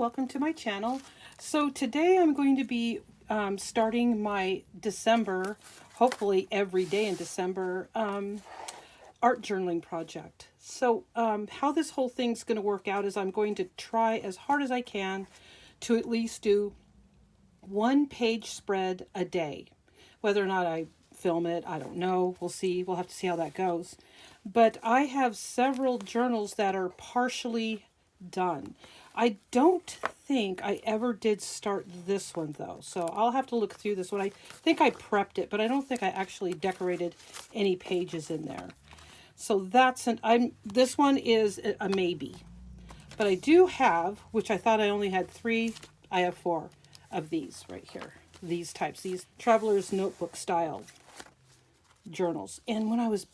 welcome to my channel. So today I'm going to be starting my December, hopefully every day in December, art journaling project. So how this whole thing's going to work out is I'm going to try as hard as I can to at least do one page spread a day. Whether or not I film it, I don't know. We'll see. We'll have to see how that goes. But I have several journals that are partially done. I don't think I ever did start this one though, so I'll have to look through this one. I think I prepped it, but I don't think I actually decorated any pages in there. So that's this one is a maybe. But I do have, which I thought I only had 3, I have 4 of these right here. These types, these traveler's notebook style journals. And when I was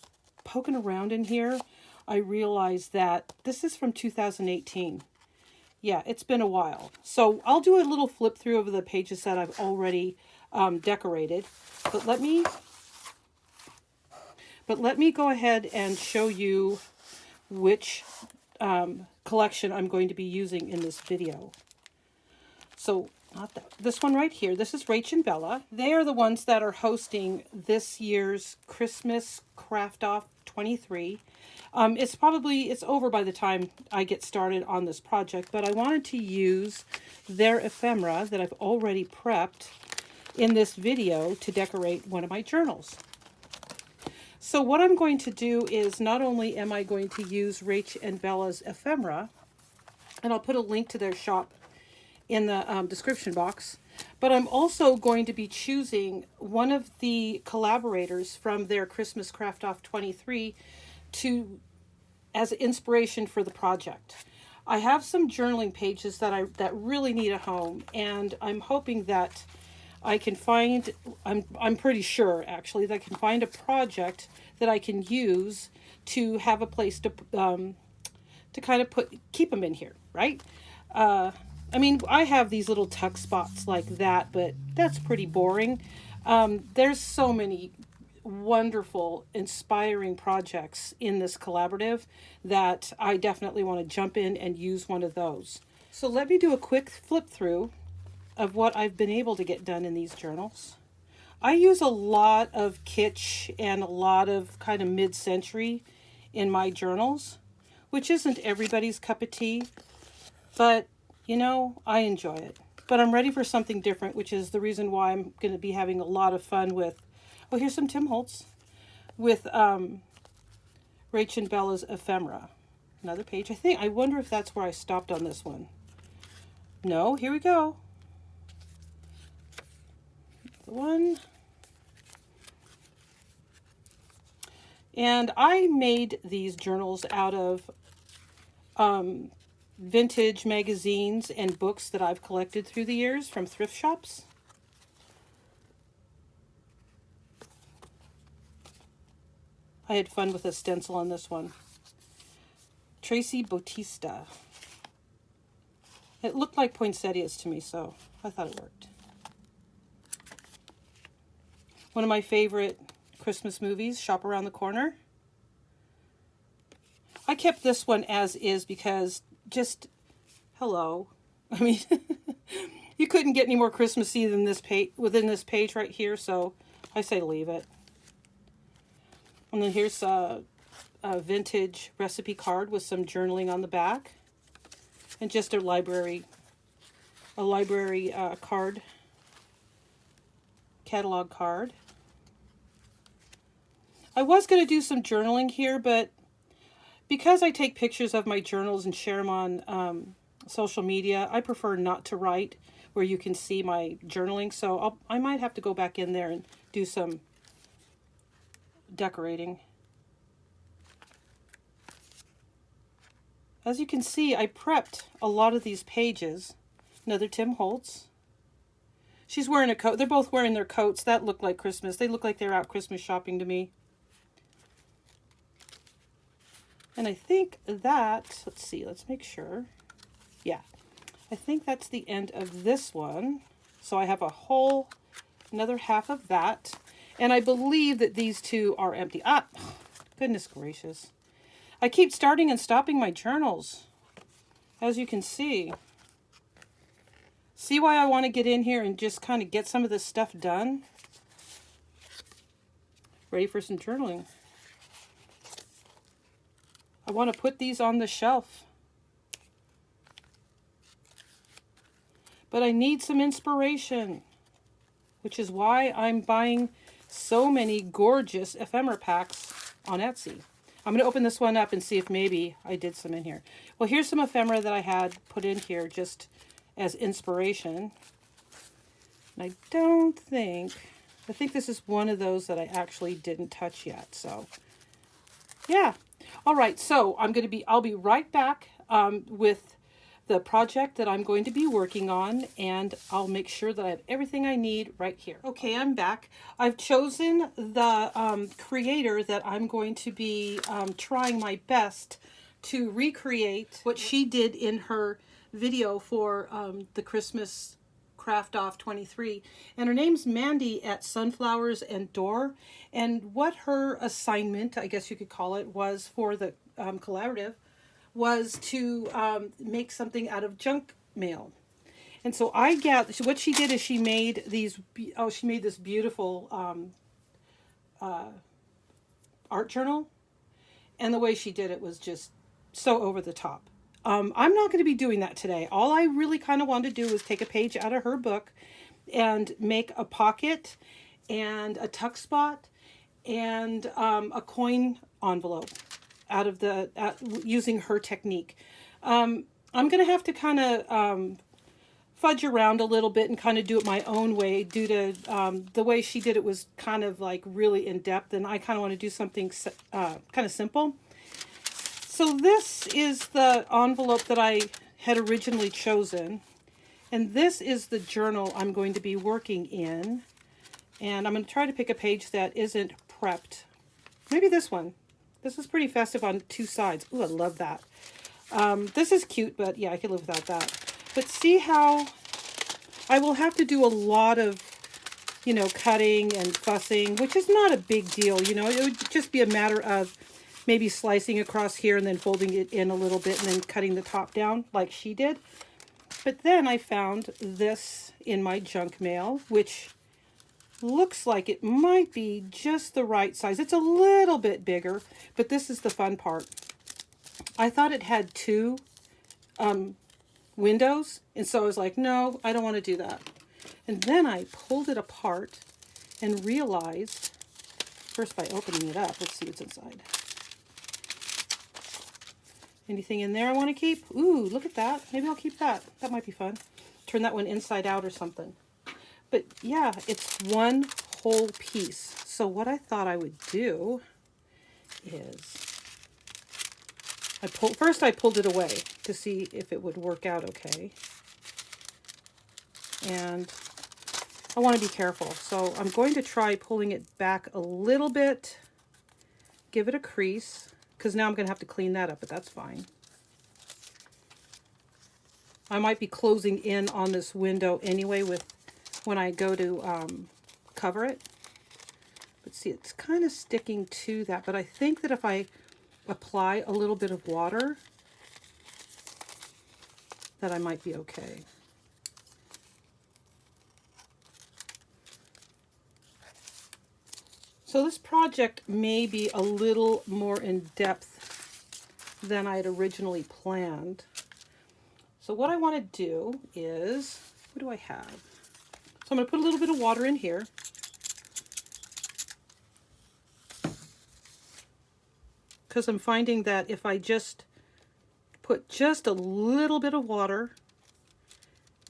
poking around in here, I realized that this is from 2018. Yeah, it's been a while. So I'll do a little flip through of the pages that I've already decorated. But let me go ahead and show you which collection I'm going to be using in this video. So not that, this one right here. This is Rach and Bella. They are the ones that are hosting this year's Christmas Craft Off 23. It's over by the time I get started on this project, but I wanted to use their ephemera that I've already prepped in this video to decorate one of my journals. So what I'm going to do is not only am I going to use Rach and Bella's ephemera, and I'll put a link to their shop in the description box, but I'm also going to be choosing one of the collaborators from their Christmas Craft Off 23 as inspiration for the project. I have some journaling pages that really need a home, and I'm hoping that I can find, I'm pretty sure actually that I can find a project that I can use to have a place to kind of keep them in here, right? I mean, I have these little tuck spots like that, but that's pretty boring. There's so many wonderful, inspiring projects in this collaborative that I definitely want to jump in and use one of those. So let me do a quick flip through of what I've been able to get done in these journals. I use a lot of kitsch and a lot of kind of mid-century in my journals, which isn't everybody's cup of tea, but you know, I enjoy it. But I'm ready for something different, which is the reason why I'm going to be having a lot of fun with, oh, here's some Tim Holtz, with Rach and Bella's ephemera. Another page. I wonder if that's where I stopped on this one. No, here we go. The one. And I made these journals out of vintage magazines and books that I've collected through the years from thrift shops. I had fun with a stencil on this one. Tracy Bautista. It looked like poinsettias to me, so I thought it worked. One of my favorite Christmas movies, Shop Around the Corner. I kept this one as is because just, hello. I mean, you couldn't get any more Christmassy than this page, within this page right here, so I say leave it. And then here's a vintage recipe card with some journaling on the back. And just a library card, catalog card. I was going to do some journaling here, but because I take pictures of my journals and share them on social media, I prefer not to write where you can see my journaling. So I might have to go back in there and do some decorating. As you can see, I prepped a lot of these pages. Another Tim Holtz. She's wearing a coat. They're both wearing their coats. That looked like Christmas. They look like they're out Christmas shopping to me. And I think that, let's see, let's make sure. Yeah, I think that's the end of this one. So I have another half of that. And I believe that these two are empty. Ah, goodness gracious. I keep starting and stopping my journals, as you can see. See why I want to get in here and just kind of get some of this stuff done? Ready for some journaling. I want to put these on the shelf. But I need some inspiration, which is why I'm buying so many gorgeous ephemera packs on Etsy. I'm going to open this one up and see if maybe I did some in here. Well, here's some ephemera that I had put in here just as inspiration. And I think this is one of those that I actually didn't touch yet. So, yeah. All right, so I'll be right back with the project that I'm going to be working on, and I'll make sure that I have everything I need right here. Okay, I'm back. I've chosen the creator that I'm going to be trying my best to recreate what she did in her video for the Christmas Craft Off 23. And her name's Mandy at Sunflowers and Door. And what her assignment, I guess you could call it, was for the collaborative was to make something out of junk mail. And so what she did is she made this beautiful art journal. And the way she did it was just so over the top. I'm not going to be doing that today. All I really kind of wanted to do was take a page out of her book and make a pocket and a tuck spot and a coin envelope out of using her technique. I'm going to have to kind of fudge around a little bit and kind of do it my own way due to the way she did it was kind of like really in depth, and I kind of want to do something kind of simple. So this is the envelope that I had originally chosen, and this is the journal I'm going to be working in, and I'm going to try to pick a page that isn't prepped. Maybe this one. This is pretty festive on two sides. Ooh, I love that. This is cute, but yeah, I could live without that. But see how I will have to do a lot of, cutting and fussing, which is not a big deal. It would just be a matter of maybe slicing across here and then folding it in a little bit and then cutting the top down like she did. But then I found this in my junk mail, which looks like it might be just the right size. It's a little bit bigger, but this is the fun part. I thought it had two windows, and so I was like, no, I don't want to do that. And then I pulled it apart and realized, first by opening it up, let's see what's inside. Anything in there I want to keep? Ooh, look at that. Maybe I'll keep that. That might be fun. Turn that one inside out or something. But yeah, it's one whole piece. So what I thought I would do is, I pulled it away to see if it would work out okay. And I want to be careful. So I'm going to try pulling it back a little bit, give it a crease, because now I'm going to have to clean that up, but that's fine. I might be closing in on this window anyway when I go to cover it. But see, it's kind of sticking to that, but I think that if I apply a little bit of water, that I might be okay. So this project may be a little more in depth than I had originally planned. So what I want to do is, what do I have? So I'm going to put a little bit of water in here. Because I'm finding that if I just put just a little bit of water,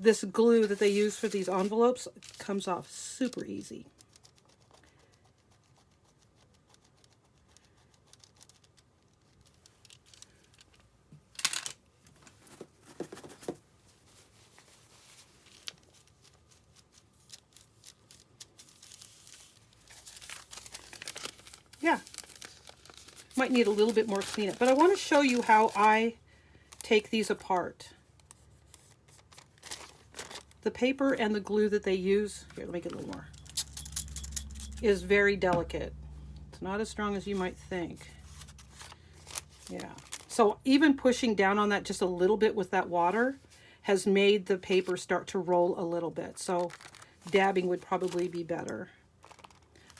this glue that they use for these envelopes comes off super easy. Yeah, might need a little bit more cleanup, but I want to show you how I take these apart. The paper and the glue that they use, here, let me get a little more, is very delicate. It's not as strong as you might think. Yeah, so even pushing down on that just a little bit with that water has made the paper start to roll a little bit. So dabbing would probably be better.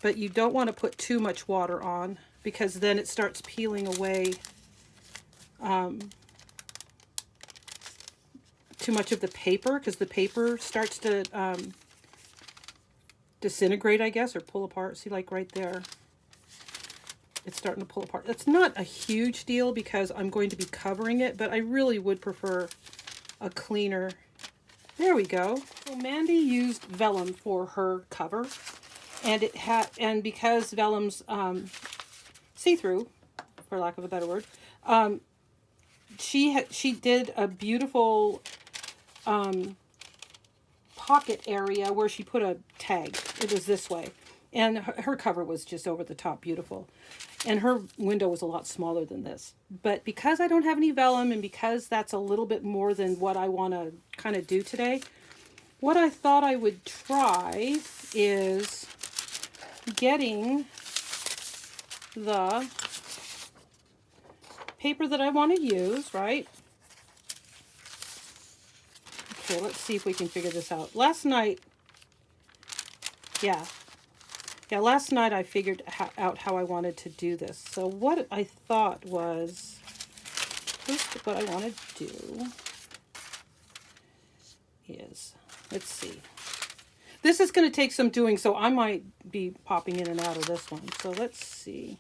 But you don't want to put too much water on, because then it starts peeling away too much of the paper, because the paper starts to disintegrate, I guess, or pull apart. See, like right there, it's starting to pull apart. It's not a huge deal because I'm going to be covering it, but I really would prefer a cleaner. There we go. So Mandy used vellum for her cover, and because vellum's see-through, for lack of a better word, she did a beautiful pocket area where she put a tag. It was this way, and her cover was just over the top beautiful, and her window was a lot smaller than this. But because I don't have any vellum, and because that's a little bit more than what I want to kind of do today, what I thought I would try is getting the paper that I want to use, right? Okay, let's see if we can figure this out. Last night, last night I figured out how I wanted to do this. So what I thought was, first what I want to do is, let's see. This is going to take some doing, so I might be popping in and out of this one. So let's see.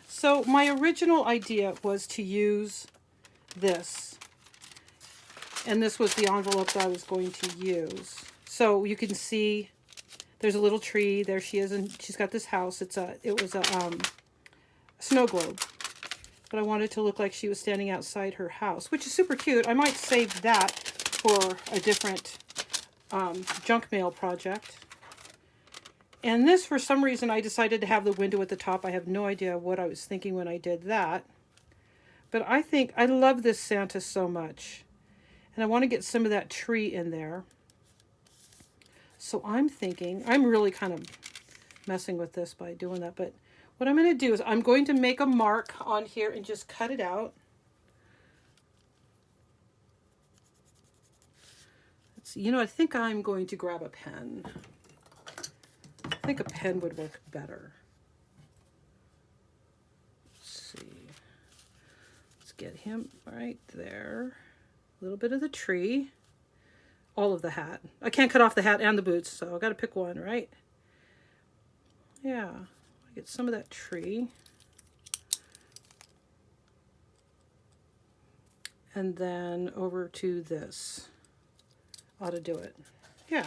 So my original idea was to use this, and this was the envelope that I was going to use. So you can see there's a little tree. There she is, and she's got this house. It was a snow globe. but I wanted to look like she was standing outside her house, which is super cute. I might save that for a different junk mail project. And this, for some reason, I decided to have the window at the top. I have no idea what I was thinking when I did that. But I love this Santa so much. And I want to get some of that tree in there. So I'm thinking, I'm really kind of messing with this by doing that. But what I'm going to do is I'm going to make a mark on here and just cut it out. Let's see, I think I'm going to grab a pen. I think a pen would work better. Let's see. Let's get him right there. A little bit of the tree. All of the hat. I can't cut off the hat and the boots, so I've got to pick one, right? Yeah. Get some of that tree. And then over to this. Ought to do it. Yeah.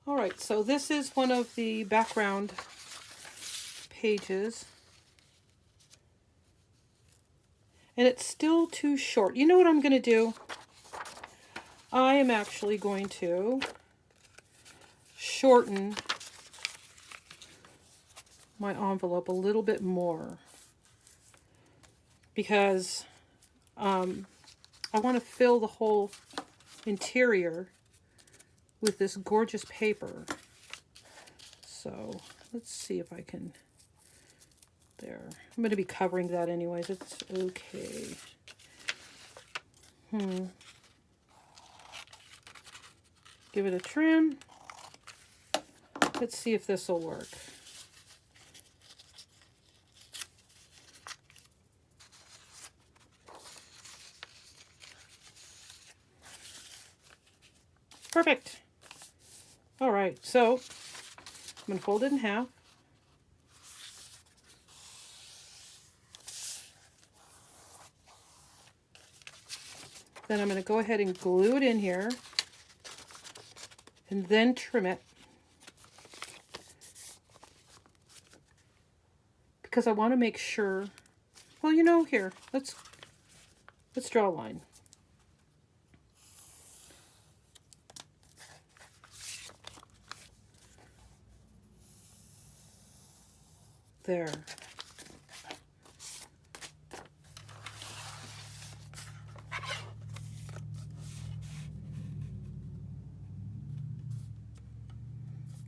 All right, so this is one of the background pages. and it's still too short. You know what I'm going to do? I am actually going to shorten my envelope a little bit more because I want to fill the whole interior with this gorgeous paper. So let's see if I can, there. I'm going to be covering that anyways. It's okay. Give it a trim. Let's see if this will work. Perfect. All right, so I'm going to fold it in half. Then I'm going to go ahead and glue it in here and then trim it because I want to make sure, well, you know, here, let's draw a line. There.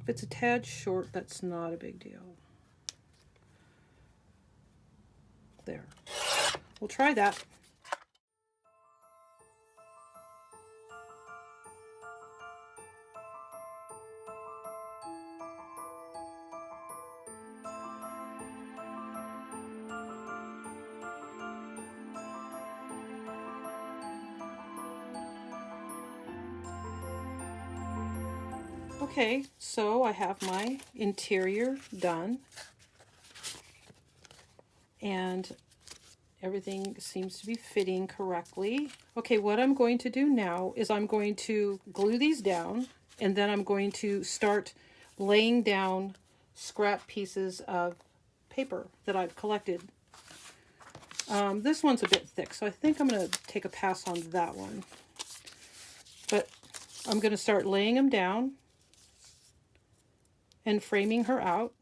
If it's a tad short, that's not a big deal. There. We'll try that. Okay, so I have my interior done, and everything seems to be fitting correctly. Okay, what I'm going to do now is I'm going to glue these down, and then I'm going to start laying down scrap pieces of paper that I've collected. This one's a bit thick, so I think I'm going to take a pass on that one. But I'm going to start laying them down and framing her out.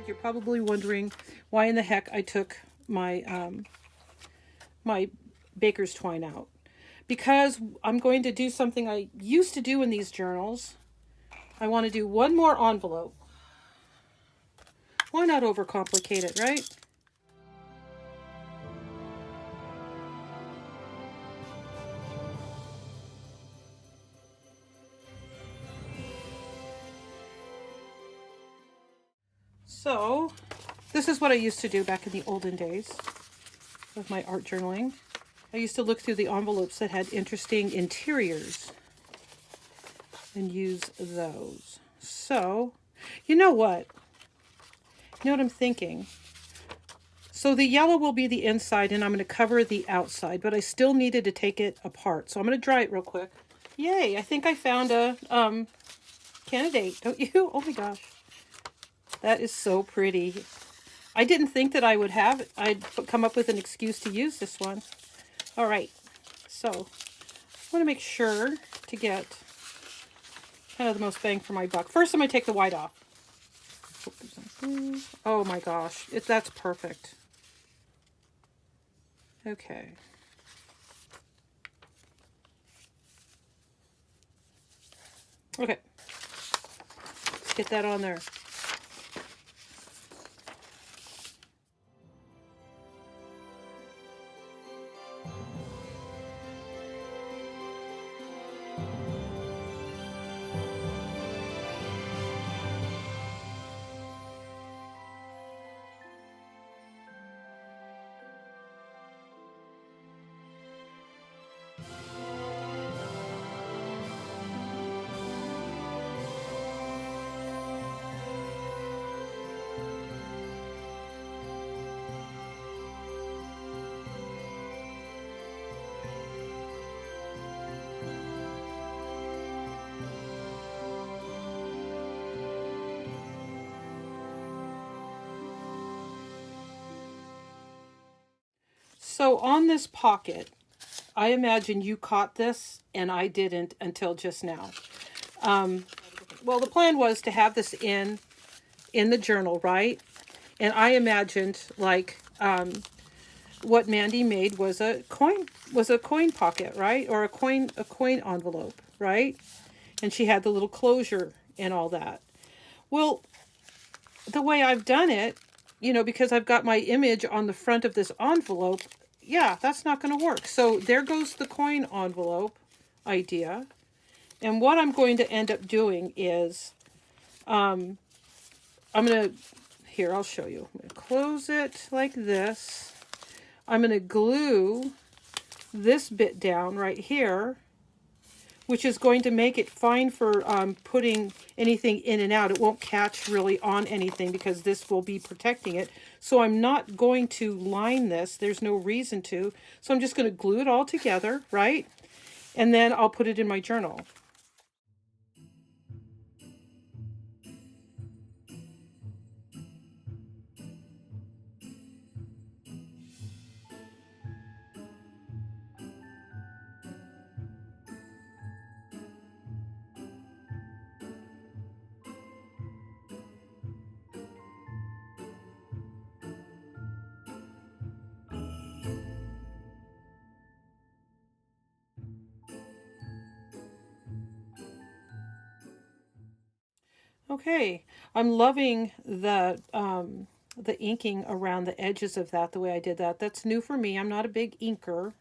You're probably wondering why in the heck I took my my baker's twine out. Because I'm going to do something I used to do in these journals. I want to do one more envelope. Why not overcomplicate it, right? So, this is what I used to do back in the olden days with my art journaling. I used to look through the envelopes that had interesting interiors and use those. So, you know what? You know what I'm thinking? So the yellow will be the inside and I'm going to cover the outside, but I still needed to take it apart. So I'm going to dry it real quick. Yay, I think I found a candidate, don't you? Oh my gosh. That is so pretty. I didn't think that I'd come up with an excuse to use this one. All right, so I want to make sure to get kind of the most bang for my buck. First, I'm going to take the white off. Oh my gosh, that's perfect. Okay. Okay. Let's get that on there. So on this pocket, I imagine you caught this and I didn't until just now. Well, the plan was to have this in the journal, right? And I imagined like what Mandy made was a coin pocket, right? Or a coin envelope, right? And she had the little closure and all that. Well, the way I've done it, you know, because I've got my image on the front of this envelope, yeah, that's not going to work. So there goes the coin envelope idea. And what I'm going to end up doing is, I'm going to, here, I'll show you. I'm going to close it like this. I'm going to glue this bit down right here, which is going to make it fine for putting anything in and out. It won't catch really on anything because this will be protecting it. So I'm not going to line this. There's no reason to. So I'm just going to glue it all together, right? And then I'll put it in my journal. Okay, I'm loving the inking around the edges of that, the way I did that. That's new for me. I'm not a big inker,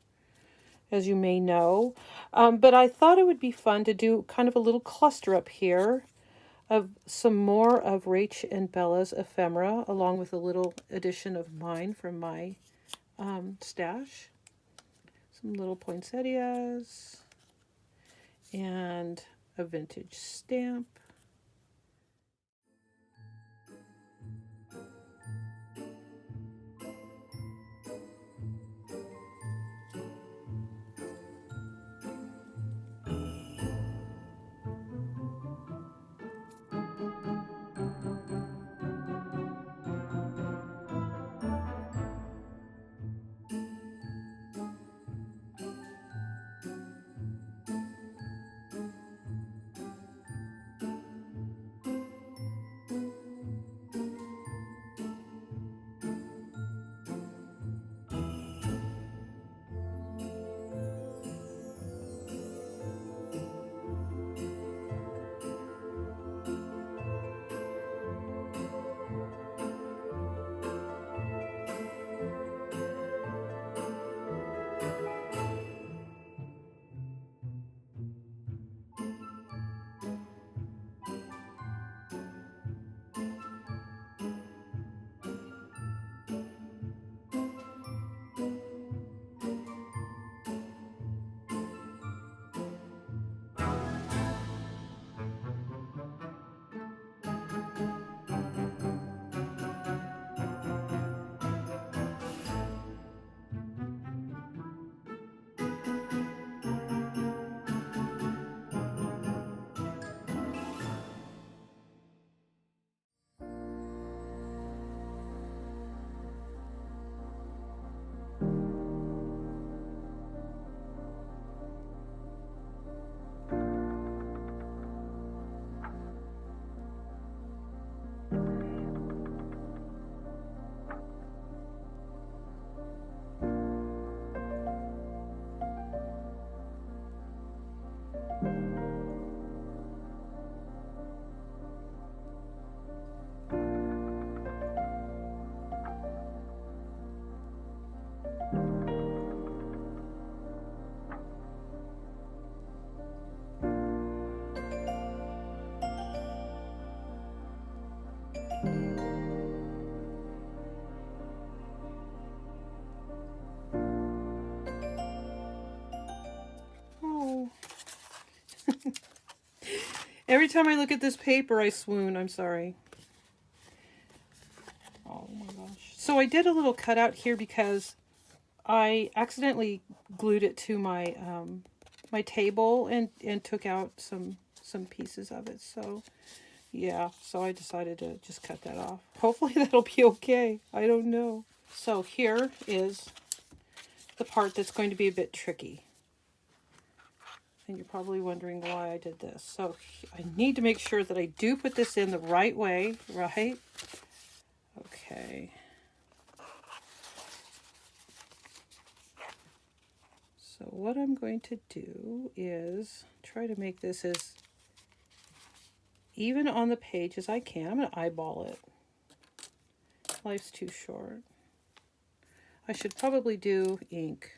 as you may know. But I thought it would be fun to do kind of a little cluster up here of some more of Rach and Bella's ephemera, along with a little addition of mine from my stash. Some little poinsettias and a vintage stamp. Every time I look at this paper, I swoon. I'm sorry. Oh my gosh. So I did a little cutout here because I accidentally glued it to my my table and took out some pieces of it. So yeah, so I decided to just cut that off. Hopefully that'll be okay. I don't know. So here is the part that's going to be a bit tricky. And you're probably wondering why I did this. So I need to make sure that I do put this in the right way, right? Okay. So what I'm going to do is try to make this as even on the page as I can. I'm going to eyeball it. Life's too short. I should probably do ink.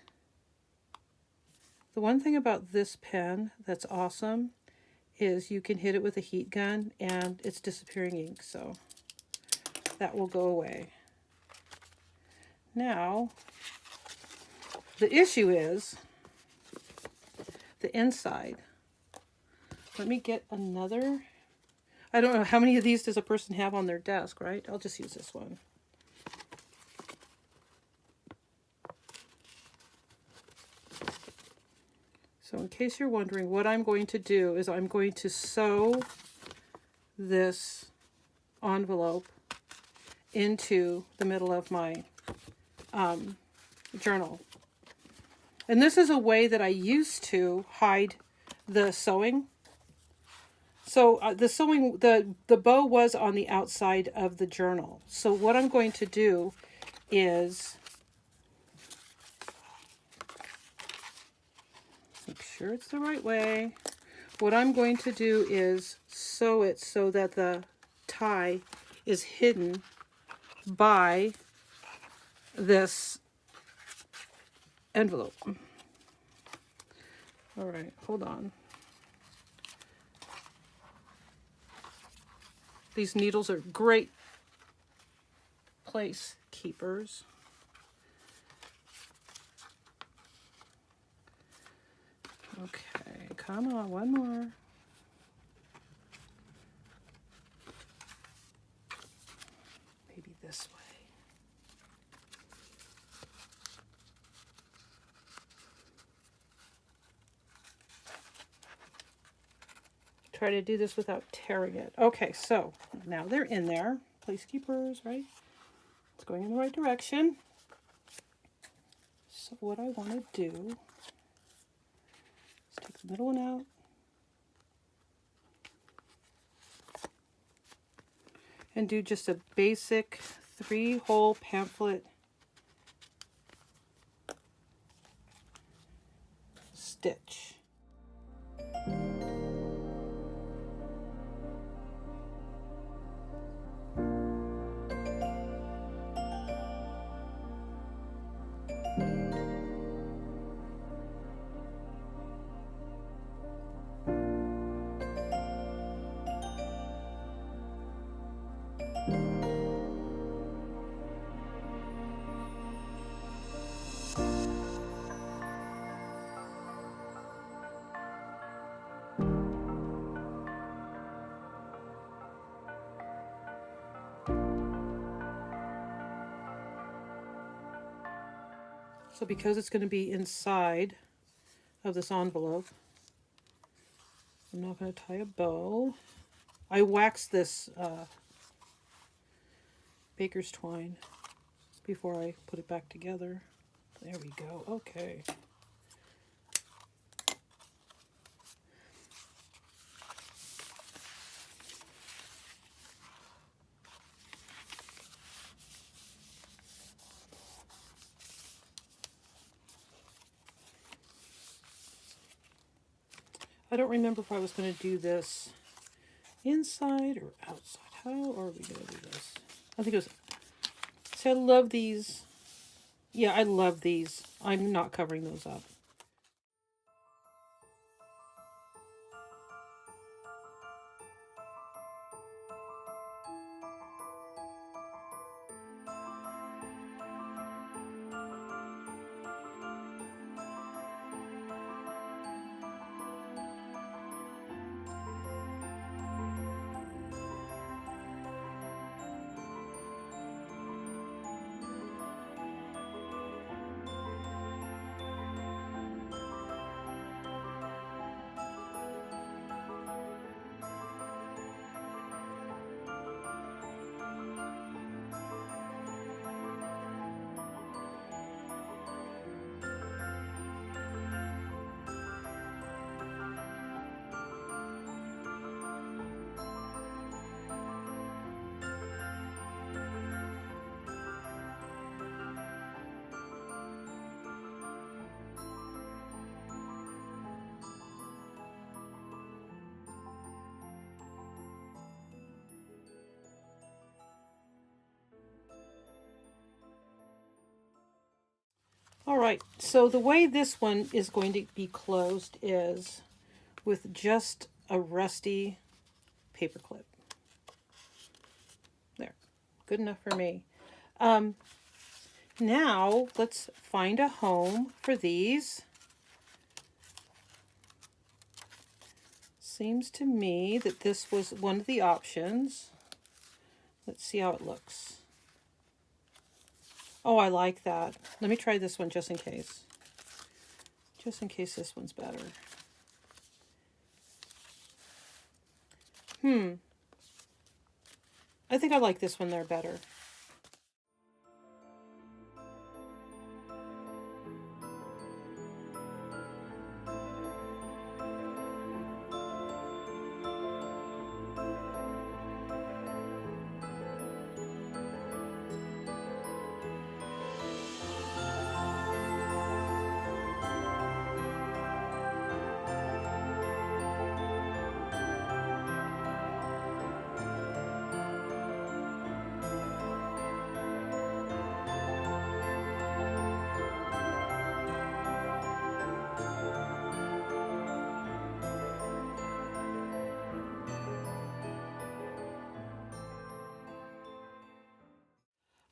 The one thing about this pen that's awesome is you can hit it with a heat gun and it's disappearing ink, so that will go away. Now, the issue is the inside. Let me get another. I don't know how many of these does a person have on their desk, right? I'll just use this one. So in case you're wondering, what I'm going to do is I'm going to sew this envelope into the middle of my journal. And this is a way that I used to hide the sewing. So the bow was on the outside of the journal. So what I'm going to do is make sure it's the right way. What I'm going to do is sew it so that the tie is hidden by this envelope. All right, hold on. These needles are great place keepers. Okay, come on, one more. Maybe this way. Try to do this without tearing it. Okay, so now they're in there. Place keepers, right? It's going in the right direction. So what I want to do is take the middle one out. And do just a basic 3-hole pamphlet stitch. So because it's going to be inside of this envelope, I'm not going to tie a bow. I waxed this baker's twine before I put it back together. There we go. Okay. I don't remember if I was going to do this inside or outside. How are we going to do this? I think it was... See, I love these. Yeah, I love these. I'm not covering those up. All right, so the way this one is going to be closed is with just a rusty paper clip. There, good enough for me. Now let's find a home for these. Seems to me that this was one of the options. Let's see how it looks. Oh, I like that. Let me try this one just in case. Just in case this one's better. I think I like this one there better.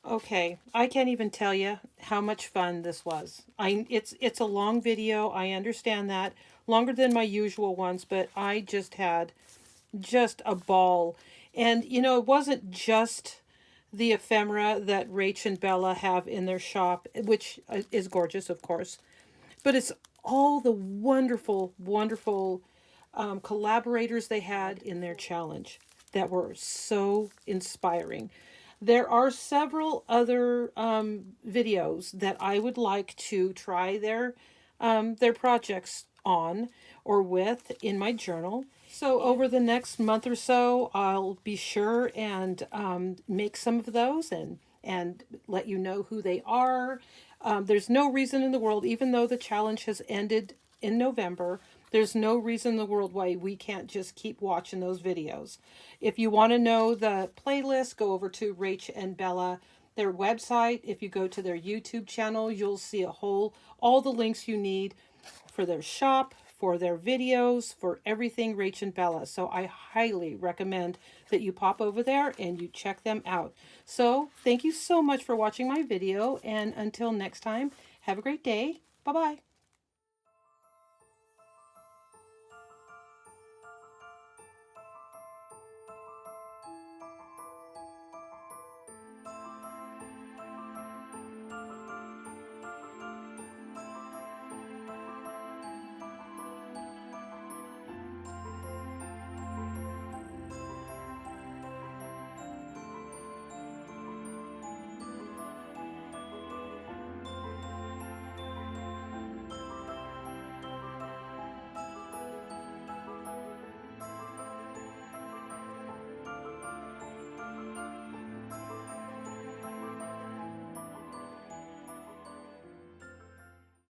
Okay, I can't even tell you how much fun this was. It's a long video, I understand that. Longer than my usual ones, but I just had just a ball. And you know, it wasn't just the ephemera that Rach and Bella have in their shop, which is gorgeous, of course, but it's all the wonderful, wonderful collaborators they had in their challenge that were so inspiring. There are several other videos that I would like to try their projects on or with in my journal. So over the next month or so, I'll be sure and make some of those and let you know who they are. There's no reason in the world, even though the challenge has ended in November, there's no reason in the world why we can't just keep watching those videos. If you want to know the playlist, go over to Rach and Bella, their website. If you go to their YouTube channel, you'll see all the links you need for their shop, for their videos, for everything Rach and Bella. So I highly recommend that you pop over there and you check them out. So thank you so much for watching my video, and until next time, have a great day. Bye-bye.